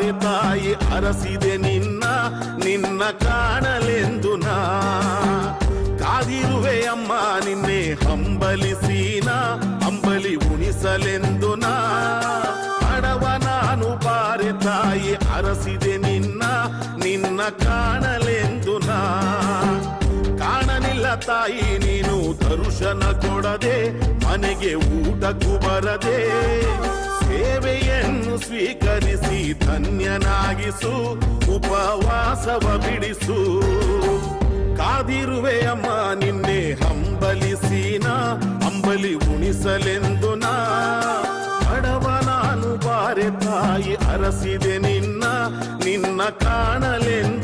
ಬಾರೆ ತಾಯಿ ಅರಸಿದೆ ನಿನ್ನ ಕಾಣಲೆಂದು ನಾ ಕಾದಿರುವೆ ಅಮ್ಮ ನಿನ್ನೆ ಹಂಬಲಿಸೀನ ಅಂಬಲಿ ಉಣಿಸಲೆಂದು ನಾ ಅಡವ ನಾನು ಬಾರೆ ತಾಯಿ ಅರಸಿದೆ ನಿನ್ನ ಕಾಣಲೆಂದು ನಾ ಕಾಣಲಿಲ್ಲ ತಾಯಿ ನೀನು ದರ್ಶನ ಕೊಡದೆ ಮನೆಗೆ ಊಟಕ್ಕೂ ಬರದೆ ಸೇವೆಯನ್ನು ಸ್ವೀಕರಿಸಿ ಧನ್ಯನಾಗಿಸು ಉಪವಾಸವ ಬಿಡಿಸು ಕಾದಿರುವೆ ಅಮ್ಮ ನಿನ್ನೆ ಹಂಬಲಿಸೀನ ಅಂಬಲಿ ಉಣಿಸಲೆಂದು ನಾ ಬಡವ ನಾನು ಬಾರೆ ತಾಯಿ ಅರಸಿದೆ ನಿನ್ನ ಕಾಣಲೆಂದು